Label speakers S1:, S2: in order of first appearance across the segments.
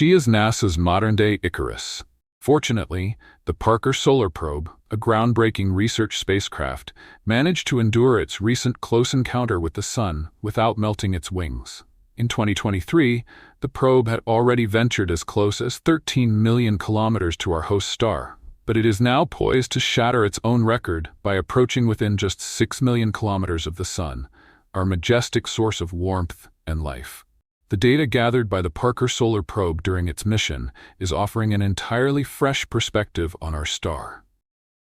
S1: She is NASA's modern-day Icarus. Fortunately, the Parker Solar Probe, a groundbreaking research spacecraft, managed to endure its recent close encounter with the Sun without melting its wings. In 2023, the probe had already ventured as close as 13 million kilometers to our host star, but it is now poised to shatter its own record by approaching within just 6 million kilometers of the Sun, our majestic source of warmth and life. The data gathered by the Parker Solar Probe during its mission is offering an entirely fresh perspective on our star.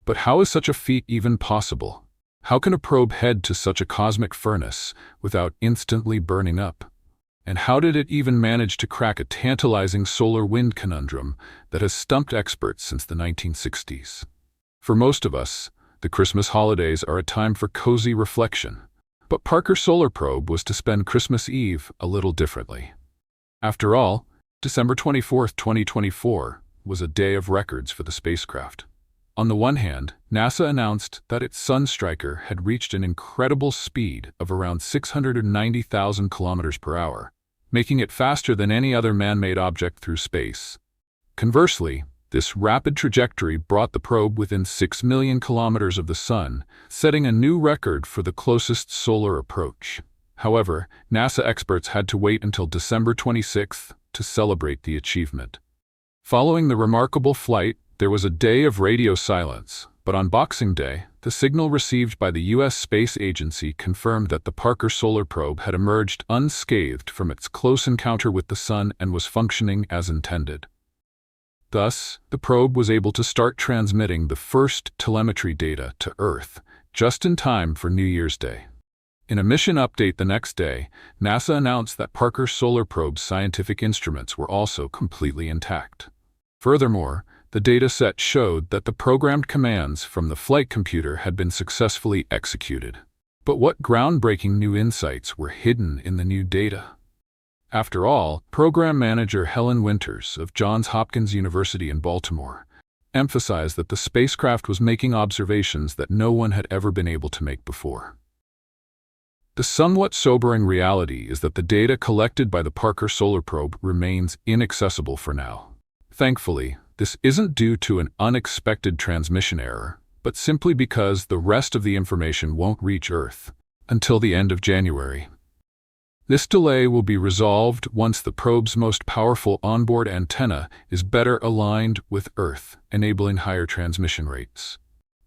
S1: But how is such a feat even possible? How can a probe head to such a cosmic furnace without instantly burning up? And how did it even manage to crack a tantalizing solar wind conundrum that has stumped experts since the 1960s? For most of us, the Christmas holidays are a time for cozy reflection. But Parker Solar Probe was to spend Christmas Eve a little differently. After all, December 24, 2024, was a day of records for the spacecraft. On the one hand, NASA announced that its Sunstriker had reached an incredible speed of around 690,000 kilometers per hour, making it faster than any other man-made object through space. Conversely, this rapid trajectory brought the probe within 6 million kilometers of the Sun, setting a new record for the closest solar approach. However, NASA experts had to wait until December 26th to celebrate the achievement. Following the remarkable flight, there was a day of radio silence, but on Boxing Day, the signal received by the U.S. Space Agency confirmed that the Parker Solar Probe had emerged unscathed from its close encounter with the Sun and was functioning as intended. Thus, the probe was able to start transmitting the first telemetry data to Earth, just in time for New Year's Day. In a mission update the next day, NASA announced that Parker Solar Probe's scientific instruments were also completely intact. Furthermore, the dataset showed that the programmed commands from the flight computer had been successfully executed. But what groundbreaking new insights were hidden in the new data? After all, Program Manager Helen Winters of Johns Hopkins University in Baltimore emphasized that the spacecraft was making observations that no one had ever been able to make before. The somewhat sobering reality is that the data collected by the Parker Solar Probe remains inaccessible for now. Thankfully, this isn't due to an unexpected transmission error, but simply because the rest of the information won't reach Earth until the end of January. This delay will be resolved once the probe's most powerful onboard antenna is better aligned with Earth, enabling higher transmission rates.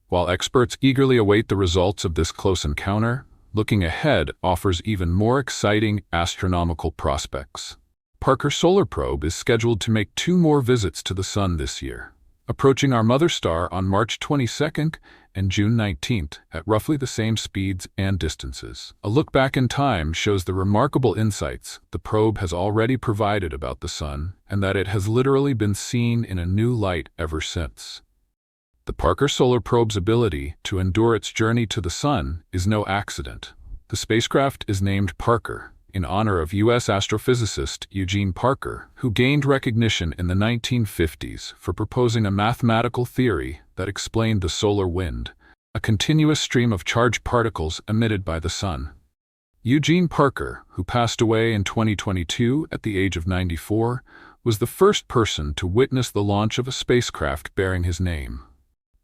S1: While experts eagerly await the results of this close encounter, looking ahead offers even more exciting astronomical prospects. Parker Solar Probe is scheduled to make 2 more visits to the Sun this year, approaching our mother star on March 22nd and June 19th at roughly the same speeds and distances. A look back in time shows the remarkable insights the probe has already provided about the Sun, and that it has literally been seen in a new light ever since. The Parker Solar Probe's ability to endure its journey to the Sun is no accident. The spacecraft is named Parker, in honor of U.S. astrophysicist Eugene Parker, who gained recognition in the 1950s for proposing a mathematical theory that explained the solar wind, a continuous stream of charged particles emitted by the Sun. Eugene Parker, who passed away in 2022 at the age of 94, was the first person to witness the launch of a spacecraft bearing his name.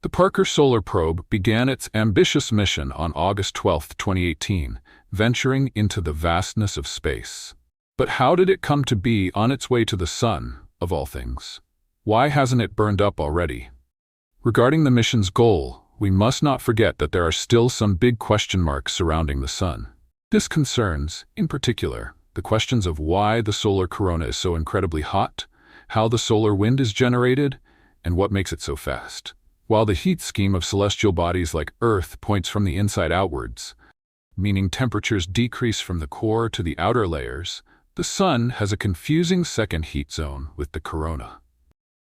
S1: The Parker Solar Probe began its ambitious mission on August 12, 2018, venturing into the vastness of space. But how did it come to be on its way to the Sun, of all things? Why hasn't it burned up already? Regarding the mission's goal, we must not forget that there are still some big question marks surrounding the Sun. This concerns, in particular, the questions of why the solar corona is so incredibly hot, how the solar wind is generated, and what makes it so fast. While the heat scheme of celestial bodies like Earth points from the inside outwards, meaning temperatures decrease from the core to the outer layers, the Sun has a confusing second heat zone with the corona.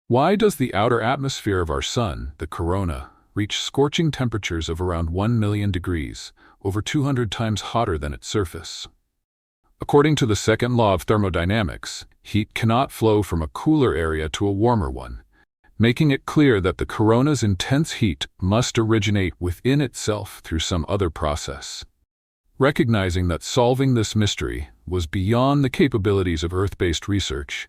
S1: Why does the outer atmosphere of our Sun, the corona, reach scorching temperatures of around 1 million degrees, over 200 times hotter than its surface? According to the second law of thermodynamics, heat cannot flow from a cooler area to a warmer one, making it clear that the corona's intense heat must originate within itself through some other process. Recognizing that solving this mystery was beyond the capabilities of Earth-based research,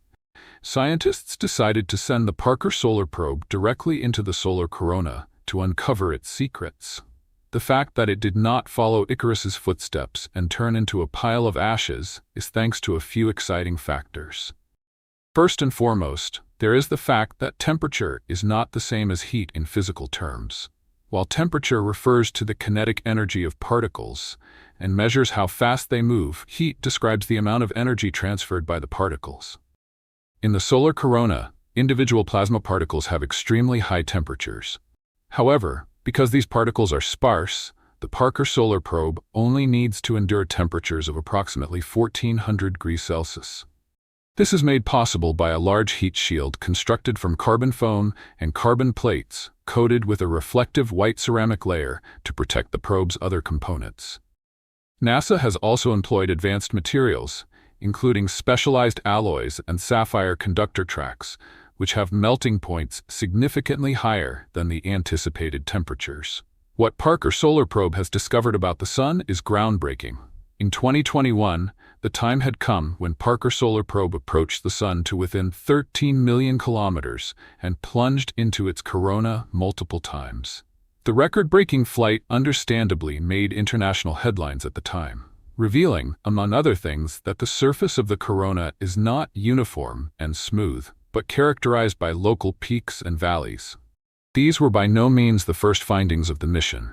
S1: scientists decided to send the Parker Solar Probe directly into the solar corona to uncover its secrets. The fact that it did not follow Icarus's footsteps and turn into a pile of ashes is thanks to a few exciting factors. First and foremost, there is the fact that temperature is not the same as heat in physical terms. While temperature refers to the kinetic energy of particles and measures how fast they move, heat describes the amount of energy transferred by the particles. In the solar corona, individual plasma particles have extremely high temperatures. However, because these particles are sparse, the Parker Solar Probe only needs to endure temperatures of approximately 1400 degrees Celsius. This is made possible by a large heat shield constructed from carbon foam and carbon plates coated with a reflective white ceramic layer to protect the probe's other components. NASA has also employed advanced materials, including specialized alloys and sapphire conductor tracks, which have melting points significantly higher than the anticipated temperatures. What Parker Solar Probe has discovered about the Sun is groundbreaking. In 2021, the time had come when Parker Solar Probe approached the Sun to within 13 million kilometers and plunged into its corona multiple times. The record-breaking flight understandably made international headlines at the time, revealing, among other things, that the surface of the corona is not uniform and smooth, but characterized by local peaks and valleys. These were by no means the first findings of the mission.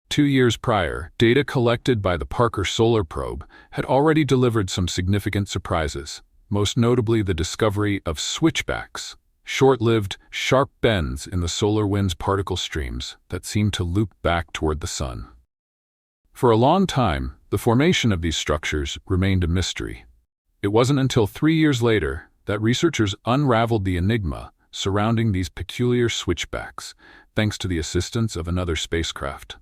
S1: 2 years prior, data collected by the Parker Solar Probe had already delivered some significant surprises, most notably the discovery of switchbacks, short-lived, sharp bends in the solar wind's particle streams that seem to loop back toward the Sun. For a long time, the formation of these structures remained a mystery. It wasn't until 3 years later that researchers unraveled the enigma surrounding these peculiar switchbacks, thanks to the assistance of another spacecraft.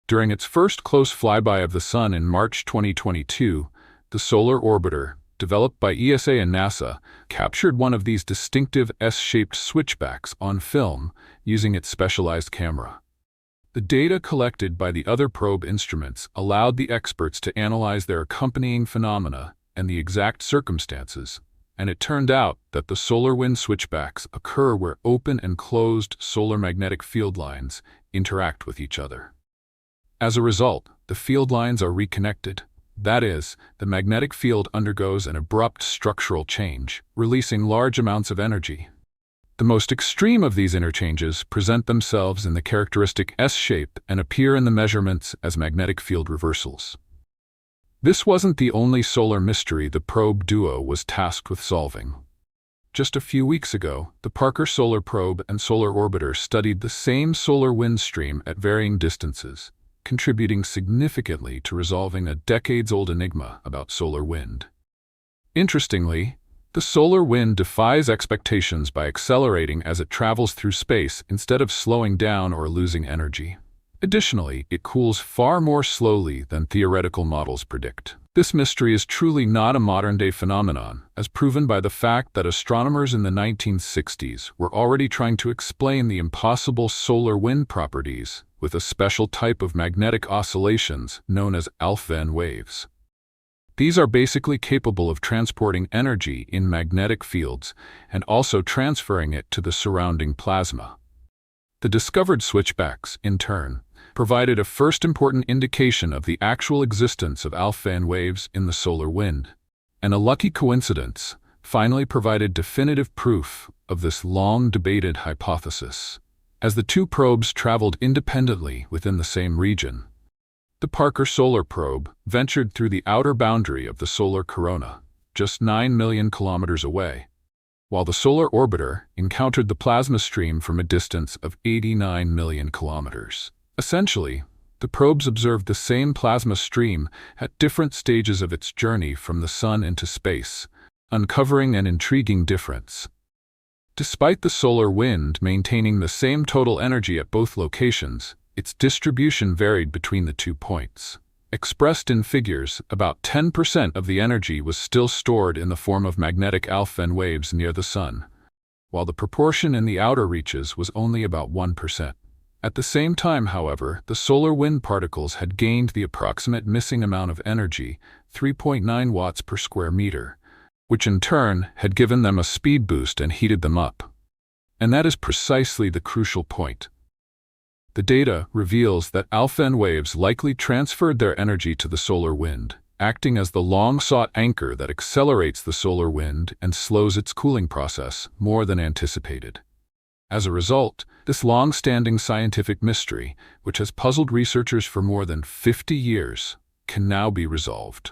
S1: During its first close flyby of the Sun in March 2022, the Solar Orbiter, developed by ESA and NASA, captured one of these distinctive S-shaped switchbacks on film using its specialized camera. The data collected by the other probe instruments allowed the experts to analyze their accompanying phenomena and the exact circumstances, and it turned out that the solar wind switchbacks occur where open and closed solar magnetic field lines interact with each other. As a result, the field lines are reconnected. That is, the magnetic field undergoes an abrupt structural change, releasing large amounts of energy. The most extreme of these interchanges present themselves in the characteristic S shape and appear in the measurements as magnetic field reversals. This wasn't the only solar mystery the probe duo was tasked with solving. Just a few weeks ago, the Parker Solar Probe and Solar Orbiter studied the same solar wind stream at varying distances, contributing significantly to resolving a decades-old enigma about solar wind. Interestingly, the solar wind defies expectations by accelerating as it travels through space instead of slowing down or losing energy. Additionally, it cools far more slowly than theoretical models predict. This mystery is truly not a modern-day phenomenon, as proven by the fact that astronomers in the 1960s were already trying to explain the impossible solar wind properties with a special type of magnetic oscillations known as Alfvén waves. These are basically capable of transporting energy in magnetic fields and also transferring it to the surrounding plasma. The discovered switchbacks, in turn, provided a first important indication of the actual existence of Alfvén waves in the solar wind, and a lucky coincidence finally provided definitive proof of this long-debated hypothesis. As the two probes traveled independently within the same region, the Parker Solar Probe ventured through the outer boundary of the solar corona, just 9 million kilometers away, while the Solar Orbiter encountered the plasma stream from a distance of 89 million kilometers. Essentially, the probes observed the same plasma stream at different stages of its journey from the Sun into space, uncovering an intriguing difference. Despite the solar wind maintaining the same total energy at both locations, its distribution varied between the 2 points. Expressed in figures, about 10% of the energy was still stored in the form of magnetic Alfvén waves near the Sun, while the proportion in the outer reaches was only about 1%. At the same time, however, the solar wind particles had gained the approximate missing amount of energy, 3.9 watts per square meter, which in turn had given them a speed boost and heated them up. And that is precisely the crucial point. The data reveals that alpha N waves likely transferred their energy to the solar wind, acting as the long-sought anchor that accelerates the solar wind and slows its cooling process more than anticipated. As a result, this long-standing scientific mystery, which has puzzled researchers for more than 50 years, can now be resolved.